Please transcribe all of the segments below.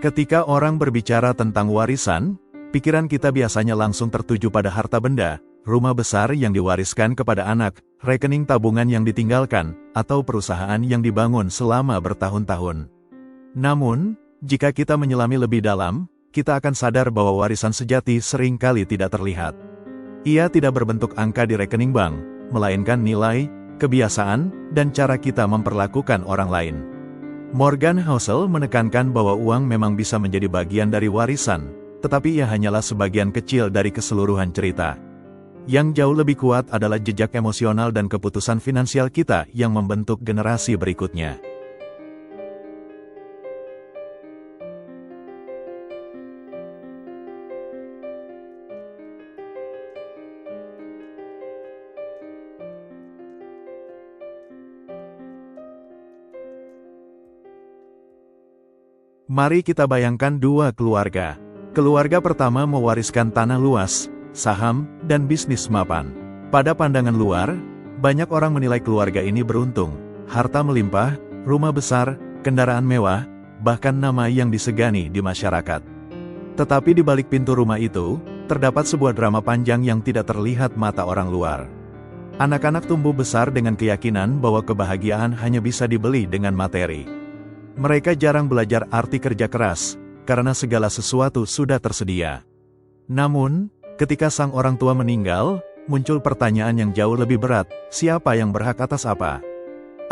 Ketika orang berbicara tentang warisan, pikiran kita biasanya langsung tertuju pada harta benda, rumah besar yang diwariskan kepada anak, rekening tabungan yang ditinggalkan, atau perusahaan yang dibangun selama bertahun-tahun. Namun, jika kita menyelami lebih dalam, kita akan sadar bahwa warisan sejati seringkali tidak terlihat. Ia tidak berbentuk angka di rekening bank, melainkan nilai, kebiasaan, dan cara kita memperlakukan orang lain. Morgan Housel menekankan bahwa uang memang bisa menjadi bagian dari warisan, tetapi ia hanyalah sebagian kecil dari keseluruhan cerita. Yang jauh lebih kuat adalah jejak emosional dan keputusan finansial kita yang membentuk generasi berikutnya. Mari kita bayangkan dua keluarga. Keluarga pertama mewariskan tanah luas, saham, dan bisnis mapan. Pada pandangan luar, banyak orang menilai keluarga ini beruntung. Harta melimpah, rumah besar, kendaraan mewah, bahkan nama yang disegani di masyarakat. Tetapi di balik pintu rumah itu, terdapat sebuah drama panjang yang tidak terlihat mata orang luar. Anak-anak tumbuh besar dengan keyakinan bahwa kebahagiaan hanya bisa dibeli dengan materi. Mereka jarang belajar arti kerja keras, karena segala sesuatu sudah tersedia. Namun, ketika sang orang tua meninggal, muncul pertanyaan yang jauh lebih berat, siapa yang berhak atas apa?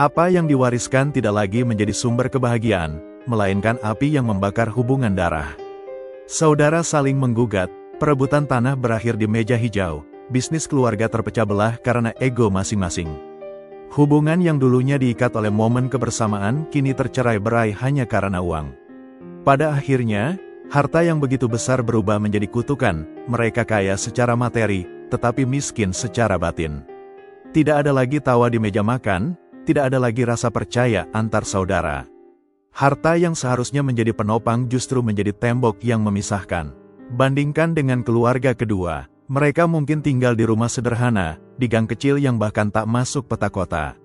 Apa yang diwariskan tidak lagi menjadi sumber kebahagiaan, melainkan api yang membakar hubungan darah. Saudara saling menggugat, perebutan tanah berakhir di meja hijau, bisnis keluarga terpecah belah karena ego masing-masing. Hubungan yang dulunya diikat oleh momen kebersamaan kini tercerai-berai hanya karena uang. Pada akhirnya, harta yang begitu besar berubah menjadi kutukan, mereka kaya secara materi, tetapi miskin secara batin. Tidak ada lagi tawa di meja makan, tidak ada lagi rasa percaya antar saudara. Harta yang seharusnya menjadi penopang justru menjadi tembok yang memisahkan. Bandingkan dengan keluarga kedua. Mereka mungkin tinggal di rumah sederhana, di gang kecil yang bahkan tak masuk peta kota.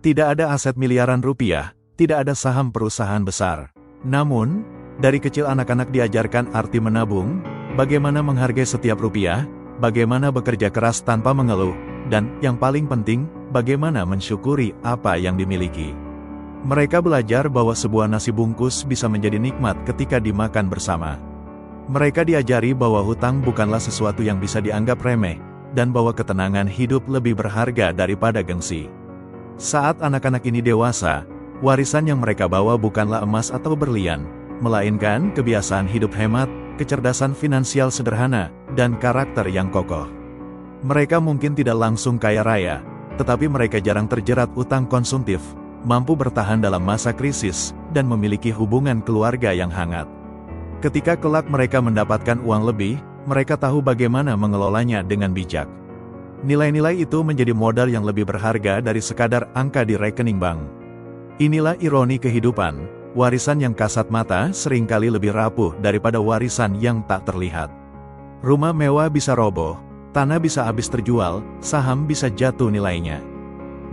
Tidak ada aset miliaran rupiah, tidak ada saham perusahaan besar. Namun, dari kecil anak-anak diajarkan arti menabung, bagaimana menghargai setiap rupiah, bagaimana bekerja keras tanpa mengeluh, dan yang paling penting, bagaimana mensyukuri apa yang dimiliki. Mereka belajar bahwa sebuah nasi bungkus bisa menjadi nikmat ketika dimakan bersama. Mereka diajari bahwa hutang bukanlah sesuatu yang bisa dianggap remeh, dan bahwa ketenangan hidup lebih berharga daripada gengsi. Saat anak-anak ini dewasa, warisan yang mereka bawa bukanlah emas atau berlian, melainkan kebiasaan hidup hemat, kecerdasan finansial sederhana, dan karakter yang kokoh. Mereka mungkin tidak langsung kaya raya, tetapi mereka jarang terjerat utang konsumtif, mampu bertahan dalam masa krisis, dan memiliki hubungan keluarga yang hangat. Ketika kelak mereka mendapatkan uang lebih, mereka tahu bagaimana mengelolanya dengan bijak. Nilai-nilai itu menjadi modal yang lebih berharga dari sekadar angka di rekening bank. Inilah ironi kehidupan, warisan yang kasat mata seringkali lebih rapuh daripada warisan yang tak terlihat. Rumah mewah bisa roboh, tanah bisa habis terjual, saham bisa jatuh nilainya.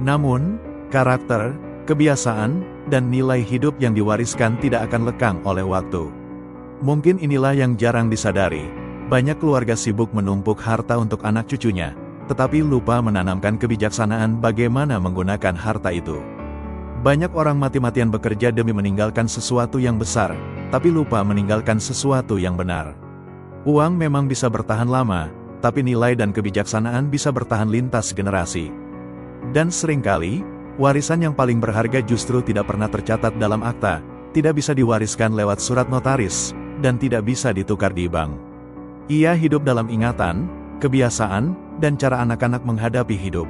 Namun, karakter, kebiasaan, dan nilai hidup yang diwariskan tidak akan lekang oleh waktu. Mungkin inilah yang jarang disadari. Banyak keluarga sibuk menumpuk harta untuk anak cucunya, tetapi lupa menanamkan kebijaksanaan bagaimana menggunakan harta itu. Banyak orang mati-matian bekerja demi meninggalkan sesuatu yang besar, tapi lupa meninggalkan sesuatu yang benar. Uang memang bisa bertahan lama, tapi nilai dan kebijaksanaan bisa bertahan lintas generasi. Dan seringkali, warisan yang paling berharga justru tidak pernah tercatat dalam akta, tidak bisa diwariskan lewat surat notaris, dan tidak bisa ditukar di bank. Ia hidup dalam ingatan, kebiasaan, dan cara anak-anak menghadapi hidup.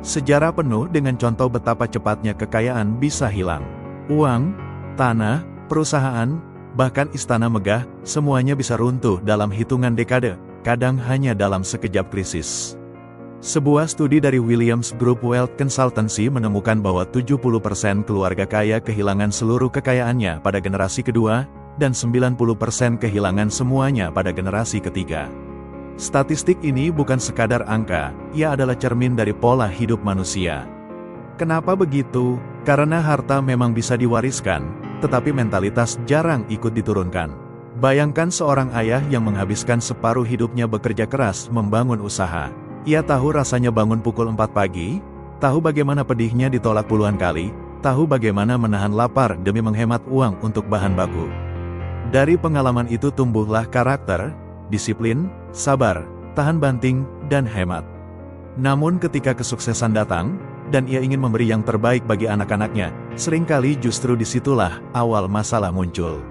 Sejarah penuh dengan contoh betapa cepatnya kekayaan bisa hilang. Uang, tanah, perusahaan, bahkan istana megah, semuanya bisa runtuh dalam hitungan dekade, kadang hanya dalam sekejap krisis. Sebuah studi dari Williams Group Wealth Consultancy menemukan bahwa 70% keluarga kaya kehilangan seluruh kekayaannya pada generasi kedua, dan 90% kehilangan semuanya pada generasi ketiga. Statistik ini bukan sekadar angka, ia adalah cermin dari pola hidup manusia. Kenapa begitu? Karena harta memang bisa diwariskan, tetapi mentalitas jarang ikut diturunkan. Bayangkan seorang ayah yang menghabiskan separuh hidupnya bekerja keras membangun usaha. Ia tahu rasanya bangun pukul 4 pagi, tahu bagaimana pedihnya ditolak puluhan kali, tahu bagaimana menahan lapar demi menghemat uang untuk bahan baku. Dari pengalaman itu tumbuhlah karakter, disiplin, sabar, tahan banting, dan hemat. Namun ketika kesuksesan datang, dan ia ingin memberi yang terbaik bagi anak-anaknya, seringkali justru disitulah awal masalah muncul.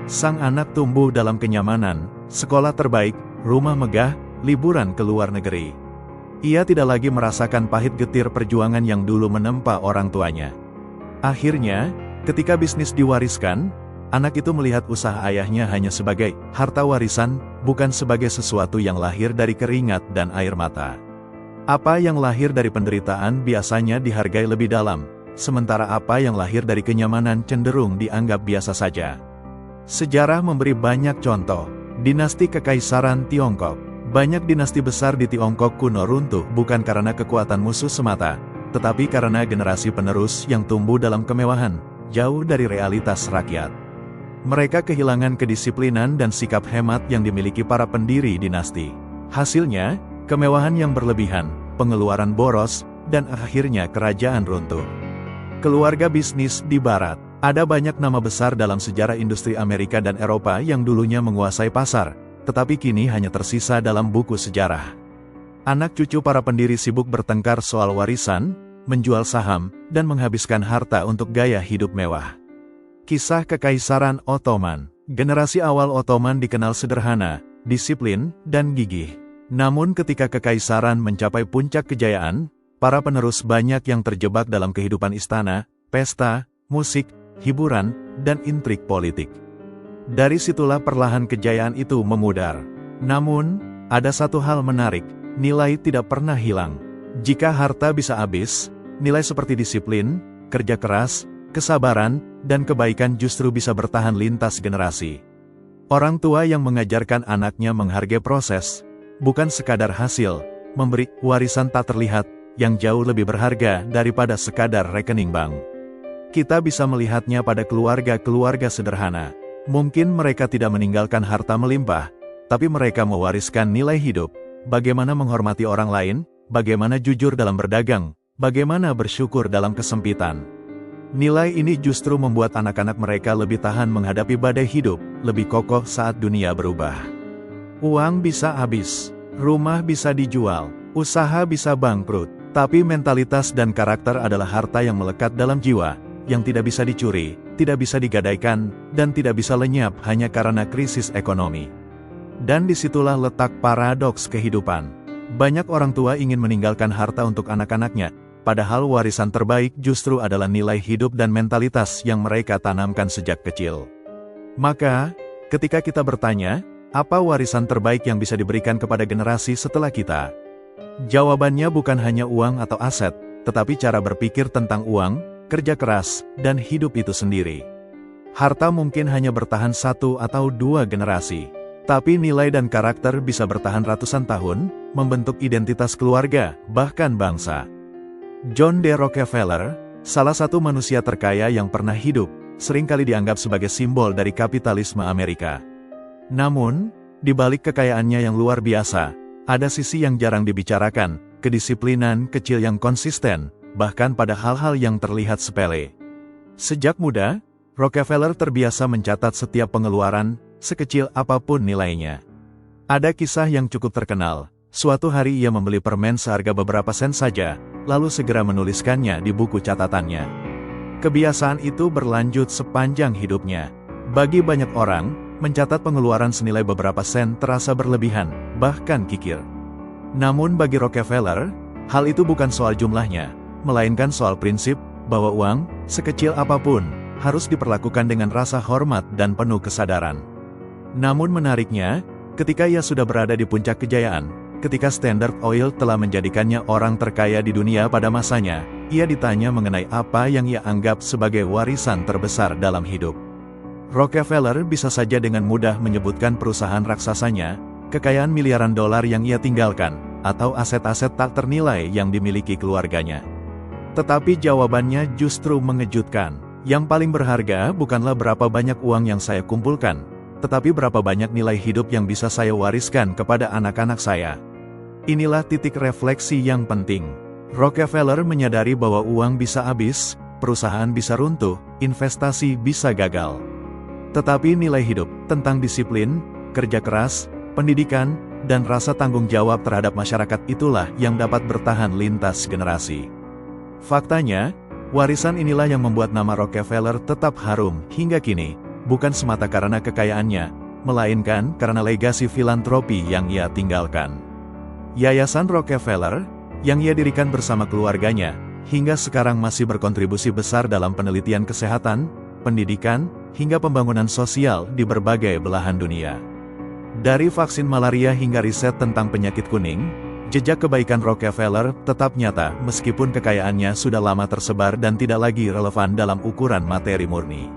Sang anak tumbuh dalam kenyamanan, sekolah terbaik, rumah megah, liburan ke luar negeri. Ia tidak lagi merasakan pahit getir perjuangan yang dulu menempa orang tuanya. Akhirnya, ketika bisnis diwariskan, anak itu melihat usaha ayahnya hanya sebagai harta warisan, bukan sebagai sesuatu yang lahir dari keringat dan air mata. Apa yang lahir dari penderitaan biasanya dihargai lebih dalam, sementara apa yang lahir dari kenyamanan cenderung dianggap biasa saja. Sejarah memberi banyak contoh. Dinasti Kekaisaran Tiongkok. Banyak dinasti besar di Tiongkok kuno runtuh bukan karena kekuatan musuh semata, tetapi karena generasi penerus yang tumbuh dalam kemewahan, jauh dari realitas rakyat. Mereka kehilangan kedisiplinan dan sikap hemat yang dimiliki para pendiri dinasti. Hasilnya, kemewahan yang berlebihan, pengeluaran boros, dan akhirnya kerajaan runtuh. Keluarga bisnis di Barat. Ada banyak nama besar dalam sejarah industri Amerika dan Eropa yang dulunya menguasai pasar, tetapi kini hanya tersisa dalam buku sejarah. Anak cucu para pendiri sibuk bertengkar soal warisan, menjual saham, dan menghabiskan harta untuk gaya hidup mewah. Kisah Kekaisaran Ottoman. Generasi awal Ottoman dikenal sederhana, disiplin, dan gigih. Namun ketika kekaisaran mencapai puncak kejayaan, para penerus banyak yang terjebak dalam kehidupan istana, pesta, musik, hiburan, dan intrik politik. Dari situlah perlahan kejayaan itu memudar. Namun, ada satu hal menarik, nilai tidak pernah hilang. Jika harta bisa habis, nilai seperti disiplin, kerja keras, kesabaran, dan kebaikan justru bisa bertahan lintas generasi. Orang tua yang mengajarkan anaknya menghargai proses, bukan sekadar hasil, memberi warisan tak terlihat, yang jauh lebih berharga daripada sekadar rekening bank. Kita bisa melihatnya pada keluarga-keluarga sederhana. Mungkin mereka tidak meninggalkan harta melimpah, tapi mereka mewariskan nilai hidup, bagaimana menghormati orang lain, bagaimana jujur dalam berdagang, bagaimana bersyukur dalam kesempitan. Nilai ini justru membuat anak-anak mereka lebih tahan menghadapi badai hidup, lebih kokoh saat dunia berubah. Uang bisa habis, rumah bisa dijual, usaha bisa bangkrut, tapi mentalitas dan karakter adalah harta yang melekat dalam jiwa, yang tidak bisa dicuri, tidak bisa digadaikan, dan tidak bisa lenyap hanya karena krisis ekonomi. Dan disitulah letak paradoks kehidupan. Banyak orang tua ingin meninggalkan harta untuk anak-anaknya, padahal warisan terbaik justru adalah nilai hidup dan mentalitas yang mereka tanamkan sejak kecil. Maka, ketika kita bertanya, apa warisan terbaik yang bisa diberikan kepada generasi setelah kita? Jawabannya bukan hanya uang atau aset, tetapi cara berpikir tentang uang, kerja keras, dan hidup itu sendiri. Harta mungkin hanya bertahan 1 atau 2 generasi, tapi nilai dan karakter bisa bertahan ratusan tahun, membentuk identitas keluarga, bahkan bangsa. John D. Rockefeller, salah satu manusia terkaya yang pernah hidup, seringkali dianggap sebagai simbol dari kapitalisme Amerika. Namun, di balik kekayaannya yang luar biasa, ada sisi yang jarang dibicarakan, kedisiplinan kecil yang konsisten, bahkan pada hal-hal yang terlihat sepele. Sejak muda, Rockefeller terbiasa mencatat setiap pengeluaran, sekecil apapun nilainya. Ada kisah yang cukup terkenal, suatu hari ia membeli permen seharga beberapa sen saja, lalu segera menuliskannya di buku catatannya. Kebiasaan itu berlanjut sepanjang hidupnya. Bagi banyak orang, mencatat pengeluaran senilai beberapa sen terasa berlebihan, bahkan kikir. Namun bagi Rockefeller, hal itu bukan soal jumlahnya, melainkan soal prinsip, bahwa uang, sekecil apapun, harus diperlakukan dengan rasa hormat dan penuh kesadaran. Namun menariknya, ketika ia sudah berada di puncak kejayaan, ketika Standard Oil telah menjadikannya orang terkaya di dunia pada masanya, ia ditanya mengenai apa yang ia anggap sebagai warisan terbesar dalam hidup. Rockefeller bisa saja dengan mudah menyebutkan perusahaan raksasanya, kekayaan miliaran dolar yang ia tinggalkan, atau aset-aset tak ternilai yang dimiliki keluarganya. Tetapi jawabannya justru mengejutkan. Yang paling berharga bukanlah berapa banyak uang yang saya kumpulkan, tetapi berapa banyak nilai hidup yang bisa saya wariskan kepada anak-anak saya. Inilah titik refleksi yang penting. Rockefeller menyadari bahwa uang bisa habis, perusahaan bisa runtuh, investasi bisa gagal. Tetapi nilai hidup, tentang disiplin, kerja keras, pendidikan, dan rasa tanggung jawab terhadap masyarakat itulah yang dapat bertahan lintas generasi. Faktanya, warisan inilah yang membuat nama Rockefeller tetap harum hingga kini, bukan semata karena kekayaannya, melainkan karena legasi filantropi yang ia tinggalkan. Yayasan Rockefeller, yang ia dirikan bersama keluarganya, hingga sekarang masih berkontribusi besar dalam penelitian kesehatan, pendidikan, hingga pembangunan sosial di berbagai belahan dunia. Dari vaksin malaria hingga riset tentang penyakit kuning, jejak kebaikan Rockefeller tetap nyata meskipun kekayaannya sudah lama tersebar dan tidak lagi relevan dalam ukuran materi murni.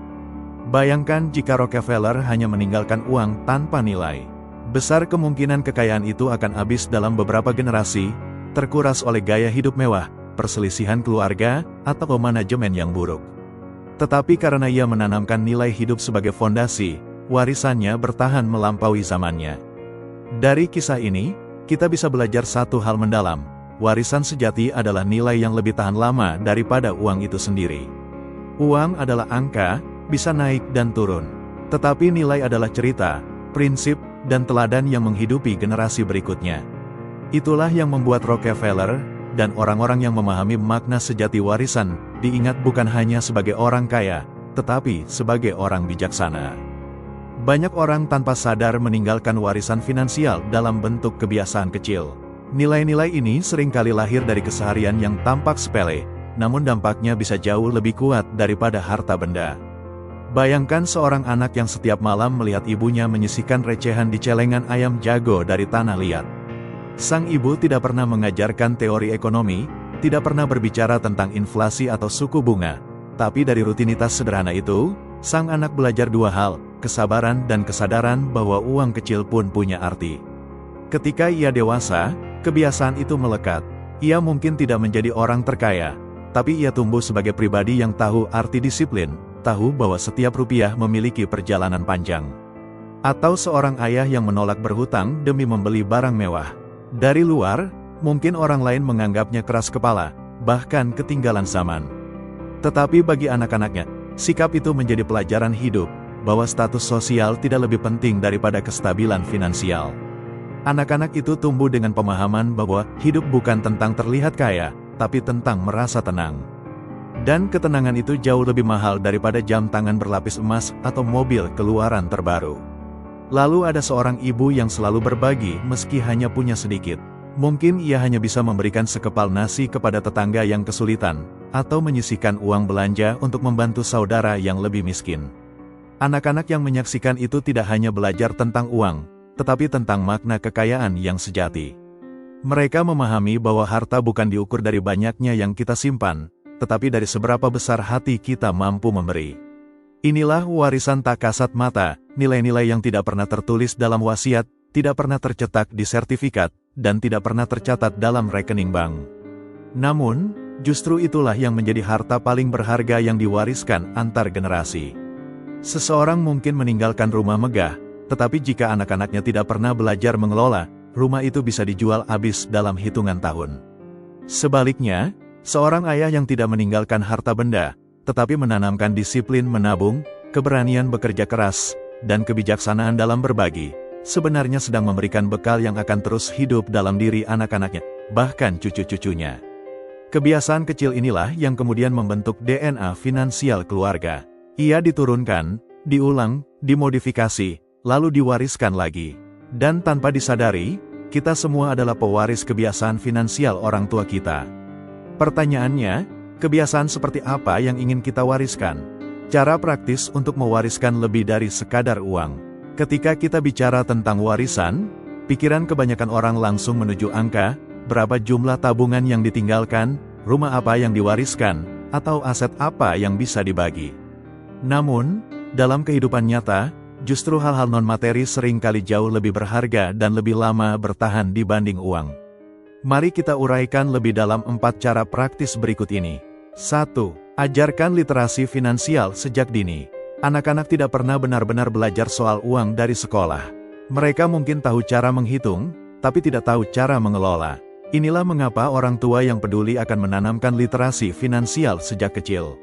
Bayangkan jika Rockefeller hanya meninggalkan uang tanpa nilai. Besar kemungkinan kekayaan itu akan habis dalam beberapa generasi, terkuras oleh gaya hidup mewah, perselisihan keluarga, atau manajemen yang buruk. Tetapi karena ia menanamkan nilai hidup sebagai fondasi, warisannya bertahan melampaui zamannya. Dari kisah ini, kita bisa belajar satu hal mendalam, warisan sejati adalah nilai yang lebih tahan lama daripada uang itu sendiri. Uang adalah angka, bisa naik dan turun. Tetapi nilai adalah cerita, prinsip, dan teladan yang menghidupi generasi berikutnya. Itulah yang membuat Rockefeller, dan orang-orang yang memahami makna sejati warisan, diingat bukan hanya sebagai orang kaya, tetapi sebagai orang bijaksana. Banyak orang tanpa sadar meninggalkan warisan finansial dalam bentuk kebiasaan kecil. Nilai-nilai ini seringkali lahir dari keseharian yang tampak sepele, namun dampaknya bisa jauh lebih kuat daripada harta benda. Bayangkan seorang anak yang setiap malam melihat ibunya menyisihkan recehan di celengan ayam jago dari tanah liat. Sang ibu tidak pernah mengajarkan teori ekonomi, tidak pernah berbicara tentang inflasi atau suku bunga, tapi dari rutinitas sederhana itu, sang anak belajar dua hal, kesabaran dan kesadaran bahwa uang kecil pun punya arti. Ketika ia dewasa, kebiasaan itu melekat. Ia mungkin tidak menjadi orang terkaya, tapi ia tumbuh sebagai pribadi yang tahu arti disiplin, tahu bahwa setiap rupiah memiliki perjalanan panjang. Atau seorang ayah yang menolak berhutang demi membeli barang mewah. Dari luar, mungkin orang lain menganggapnya keras kepala, bahkan ketinggalan zaman. Tetapi bagi anak-anaknya, sikap itu menjadi pelajaran hidup, bahwa status sosial tidak lebih penting daripada kestabilan finansial. Anak-anak itu tumbuh dengan pemahaman bahwa hidup bukan tentang terlihat kaya, tapi tentang merasa tenang. Dan ketenangan itu jauh lebih mahal daripada jam tangan berlapis emas atau mobil keluaran terbaru. Lalu ada seorang ibu yang selalu berbagi meski hanya punya sedikit. Mungkin ia hanya bisa memberikan sekepal nasi kepada tetangga yang kesulitan, atau menyisihkan uang belanja untuk membantu saudara yang lebih miskin. Anak-anak yang menyaksikan itu tidak hanya belajar tentang uang, tetapi tentang makna kekayaan yang sejati. Mereka memahami bahwa harta bukan diukur dari banyaknya yang kita simpan, tetapi dari seberapa besar hati kita mampu memberi. Inilah warisan tak kasat mata, nilai-nilai yang tidak pernah tertulis dalam wasiat, tidak pernah tercetak di sertifikat, dan tidak pernah tercatat dalam rekening bank. Namun, justru itulah yang menjadi harta paling berharga yang diwariskan antar generasi. Seseorang mungkin meninggalkan rumah megah, tetapi jika anak-anaknya tidak pernah belajar mengelola, rumah itu bisa dijual habis dalam hitungan tahun. Sebaliknya, seorang ayah yang tidak meninggalkan harta benda, tetapi menanamkan disiplin menabung, keberanian bekerja keras, dan kebijaksanaan dalam berbagi, sebenarnya sedang memberikan bekal yang akan terus hidup dalam diri anak-anaknya, bahkan cucu-cucunya. Kebiasaan kecil inilah yang kemudian membentuk DNA finansial keluarga. Ia diturunkan, diulang, dimodifikasi, lalu diwariskan lagi. Dan tanpa disadari, kita semua adalah pewaris kebiasaan finansial orang tua kita. Pertanyaannya, kebiasaan seperti apa yang ingin kita wariskan? Cara praktis untuk mewariskan lebih dari sekadar uang. Ketika kita bicara tentang warisan, pikiran kebanyakan orang langsung menuju angka, berapa jumlah tabungan yang ditinggalkan, rumah apa yang diwariskan, atau aset apa yang bisa dibagi. Namun, dalam kehidupan nyata, justru hal-hal non-materi seringkali jauh lebih berharga dan lebih lama bertahan dibanding uang. Mari kita uraikan lebih dalam 4 cara praktis berikut ini. 1. Ajarkan literasi finansial sejak dini. Anak-anak tidak pernah benar-benar belajar soal uang dari sekolah. Mereka mungkin tahu cara menghitung, tapi tidak tahu cara mengelola. Inilah mengapa orang tua yang peduli akan menanamkan literasi finansial sejak kecil.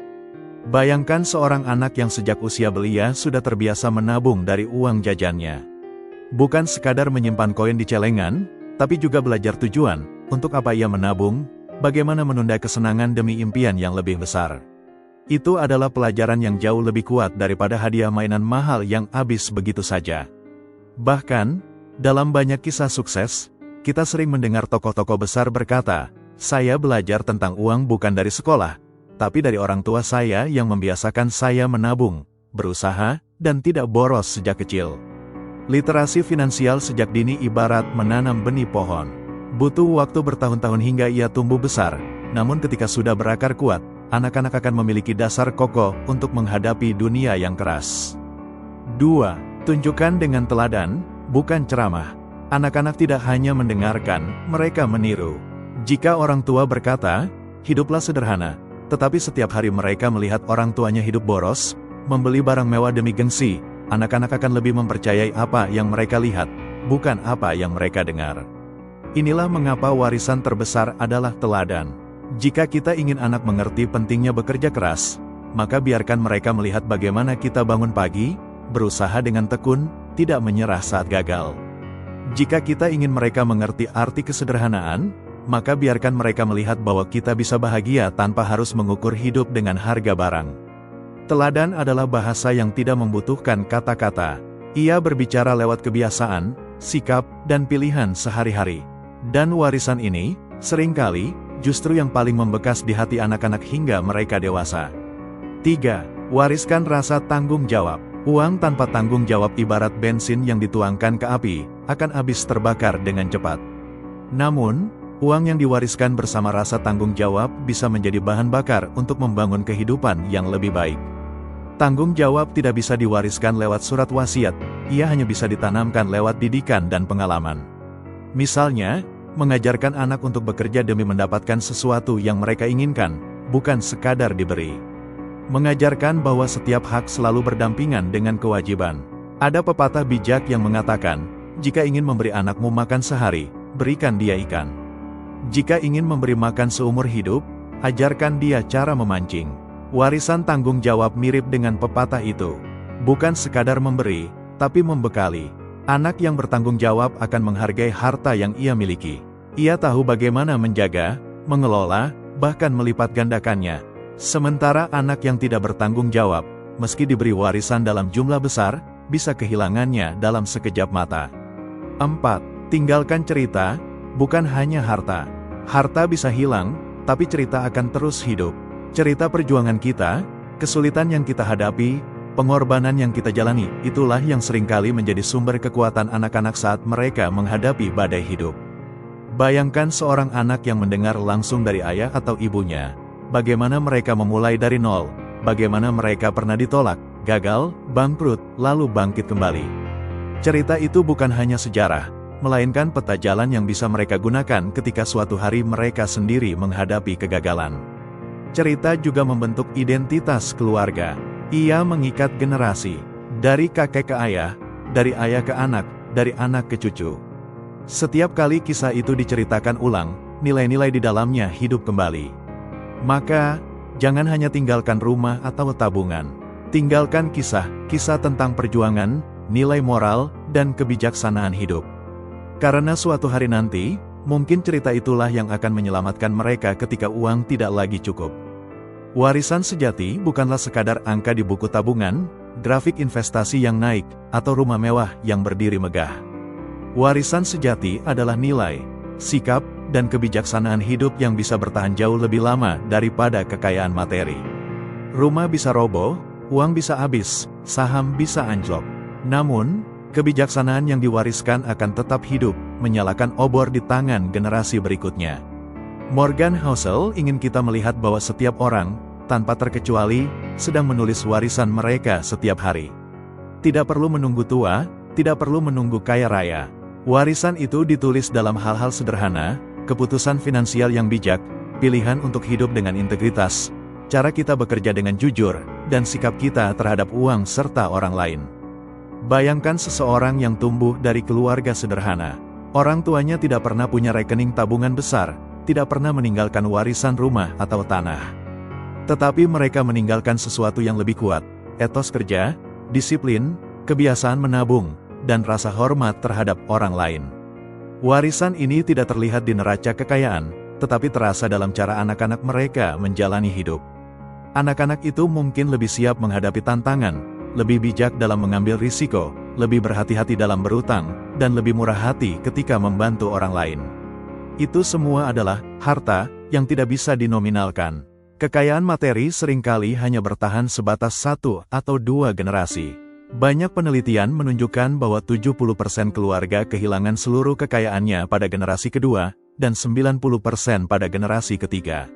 Bayangkan seorang anak yang sejak usia belia sudah terbiasa menabung dari uang jajannya. Bukan sekadar menyimpan koin di celengan, tapi juga belajar tujuan, untuk apa ia menabung, bagaimana menunda kesenangan demi impian yang lebih besar. Itu adalah pelajaran yang jauh lebih kuat daripada hadiah mainan mahal yang habis begitu saja. Bahkan, dalam banyak kisah sukses, kita sering mendengar tokoh-tokoh besar berkata, "Saya belajar tentang uang bukan dari sekolah, tapi dari orang tua saya yang membiasakan saya menabung, berusaha, dan tidak boros sejak kecil." Literasi finansial sejak dini ibarat menanam benih pohon. Butuh waktu bertahun-tahun hingga ia tumbuh besar, namun ketika sudah berakar kuat, anak-anak akan memiliki dasar kokoh untuk menghadapi dunia yang keras. 2. Tunjukkan dengan teladan, bukan ceramah. Anak-anak tidak hanya mendengarkan, mereka meniru. Jika orang tua berkata, "Hiduplah sederhana," tetapi setiap hari mereka melihat orang tuanya hidup boros, membeli barang mewah demi gengsi, anak-anak akan lebih mempercayai apa yang mereka lihat, bukan apa yang mereka dengar. Inilah mengapa warisan terbesar adalah teladan. Jika kita ingin anak mengerti pentingnya bekerja keras, maka biarkan mereka melihat bagaimana kita bangun pagi, berusaha dengan tekun, tidak menyerah saat gagal. Jika kita ingin mereka mengerti arti kesederhanaan, maka biarkan mereka melihat bahwa kita bisa bahagia tanpa harus mengukur hidup dengan harga barang. Teladan adalah bahasa yang tidak membutuhkan kata-kata. Ia berbicara lewat kebiasaan, sikap, dan pilihan sehari-hari. Dan warisan ini, seringkali, justru yang paling membekas di hati anak-anak hingga mereka dewasa. 3. Wariskan rasa tanggung jawab. Uang tanpa tanggung jawab ibarat bensin yang dituangkan ke api, akan habis terbakar dengan cepat. Namun, uang yang diwariskan bersama rasa tanggung jawab bisa menjadi bahan bakar untuk membangun kehidupan yang lebih baik. Tanggung jawab tidak bisa diwariskan lewat surat wasiat, ia hanya bisa ditanamkan lewat didikan dan pengalaman. Misalnya, mengajarkan anak untuk bekerja demi mendapatkan sesuatu yang mereka inginkan, bukan sekadar diberi. Mengajarkan bahwa setiap hak selalu berdampingan dengan kewajiban. Ada pepatah bijak yang mengatakan, jika ingin memberi anakmu makan sehari, berikan dia ikan. Jika ingin memberi makan seumur hidup, ajarkan dia cara memancing. Warisan tanggung jawab mirip dengan pepatah itu. Bukan sekadar memberi, tapi membekali. Anak yang bertanggung jawab akan menghargai harta yang ia miliki. Ia tahu bagaimana menjaga, mengelola, bahkan melipat gandakannya. Sementara anak yang tidak bertanggung jawab, meski diberi warisan dalam jumlah besar, bisa kehilangannya dalam sekejap mata. 4. Tinggalkan cerita, bukan hanya harta. Harta bisa hilang, tapi cerita akan terus hidup. Cerita perjuangan kita, kesulitan yang kita hadapi, pengorbanan yang kita jalani, itulah yang seringkali menjadi sumber kekuatan anak-anak saat mereka menghadapi badai hidup. Bayangkan seorang anak yang mendengar langsung dari ayah atau ibunya, bagaimana mereka memulai dari nol, bagaimana mereka pernah ditolak, gagal, bangkrut, lalu bangkit kembali. Cerita itu bukan hanya sejarah, melainkan peta jalan yang bisa mereka gunakan ketika suatu hari mereka sendiri menghadapi kegagalan. Cerita juga membentuk identitas keluarga. Ia mengikat generasi, dari kakek ke ayah, dari ayah ke anak, dari anak ke cucu. Setiap kali kisah itu diceritakan ulang, nilai-nilai di dalamnya hidup kembali. Maka, jangan hanya tinggalkan rumah atau tabungan. Tinggalkan kisah tentang perjuangan, nilai moral, dan kebijaksanaan hidup. Karena suatu hari nanti, mungkin cerita itulah yang akan menyelamatkan mereka ketika uang tidak lagi cukup. Warisan sejati bukanlah sekadar angka di buku tabungan, grafik investasi yang naik, atau rumah mewah yang berdiri megah. Warisan sejati adalah nilai, sikap, dan kebijaksanaan hidup yang bisa bertahan jauh lebih lama daripada kekayaan materi. Rumah bisa roboh, uang bisa habis, saham bisa anjlok. Namun, kebijaksanaan yang diwariskan akan tetap hidup, menyalakan obor di tangan generasi berikutnya. Morgan Housel ingin kita melihat bahwa setiap orang, tanpa terkecuali, sedang menulis warisan mereka setiap hari. Tidak perlu menunggu tua, tidak perlu menunggu kaya raya. Warisan itu ditulis dalam hal-hal sederhana, keputusan finansial yang bijak, pilihan untuk hidup dengan integritas, cara kita bekerja dengan jujur, dan sikap kita terhadap uang serta orang lain. Bayangkan seseorang yang tumbuh dari keluarga sederhana. Orang tuanya tidak pernah punya rekening tabungan besar, tidak pernah meninggalkan warisan rumah atau tanah. Tetapi mereka meninggalkan sesuatu yang lebih kuat, etos kerja, disiplin, kebiasaan menabung, dan rasa hormat terhadap orang lain. Warisan ini tidak terlihat di neraca kekayaan, tetapi terasa dalam cara anak-anak mereka menjalani hidup. Anak-anak itu mungkin lebih siap menghadapi tantangan, lebih bijak dalam mengambil risiko, lebih berhati-hati dalam berutang, dan lebih murah hati ketika membantu orang lain. Itu semua adalah harta yang tidak bisa dinominalkan. Kekayaan materi seringkali hanya bertahan sebatas 1 atau 2 generasi. Banyak penelitian menunjukkan bahwa 70% keluarga kehilangan seluruh kekayaannya pada generasi kedua, dan 90% pada generasi ketiga.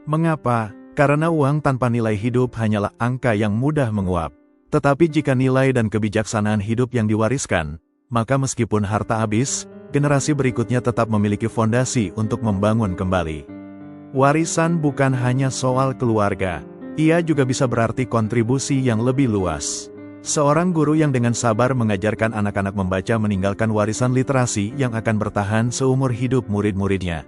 Mengapa? Karena uang tanpa nilai hidup hanyalah angka yang mudah menguap. Tetapi jika nilai dan kebijaksanaan hidup yang diwariskan, maka meskipun harta habis, generasi berikutnya tetap memiliki fondasi untuk membangun kembali. Warisan bukan hanya soal keluarga, ia juga bisa berarti kontribusi yang lebih luas. Seorang guru yang dengan sabar mengajarkan anak-anak membaca meninggalkan warisan literasi yang akan bertahan seumur hidup murid-muridnya.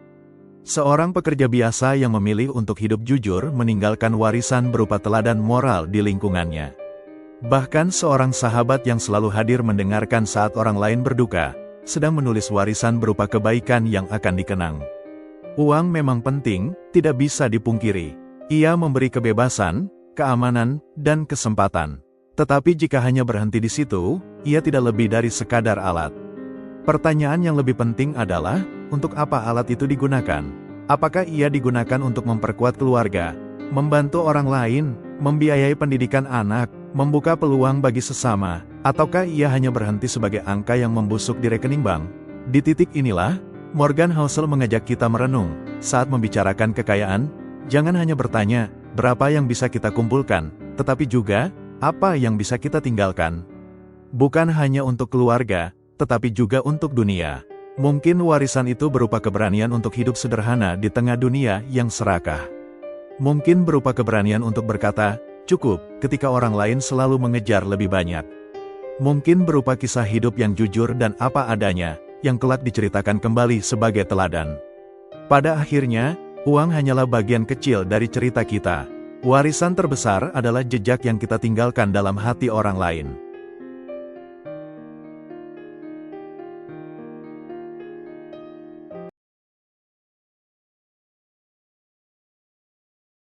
Seorang pekerja biasa yang memilih untuk hidup jujur meninggalkan warisan berupa teladan moral di lingkungannya. Bahkan seorang sahabat yang selalu hadir mendengarkan saat orang lain berduka, sedang menulis warisan berupa kebaikan yang akan dikenang. Uang memang penting, tidak bisa dipungkiri. Ia memberi kebebasan, keamanan, dan kesempatan. Tetapi jika hanya berhenti di situ, ia tidak lebih dari sekadar alat. Pertanyaan yang lebih penting adalah, untuk apa alat itu digunakan? Apakah ia digunakan untuk memperkuat keluarga, membantu orang lain, membiayai pendidikan anak, membuka peluang bagi sesama, ataukah ia hanya berhenti sebagai angka yang membusuk di rekening bank? Di titik inilah, Morgan Housel mengajak kita merenung. Saat membicarakan kekayaan, jangan hanya bertanya, berapa yang bisa kita kumpulkan, tetapi juga, apa yang bisa kita tinggalkan? Bukan hanya untuk keluarga, tetapi juga untuk dunia. Mungkin warisan itu berupa keberanian untuk hidup sederhana di tengah dunia yang serakah. Mungkin berupa keberanian untuk berkata, cukup, ketika orang lain selalu mengejar lebih banyak. Mungkin berupa kisah hidup yang jujur dan apa adanya, yang kelak diceritakan kembali sebagai teladan. Pada akhirnya, uang hanyalah bagian kecil dari cerita kita. Warisan terbesar adalah jejak yang kita tinggalkan dalam hati orang lain.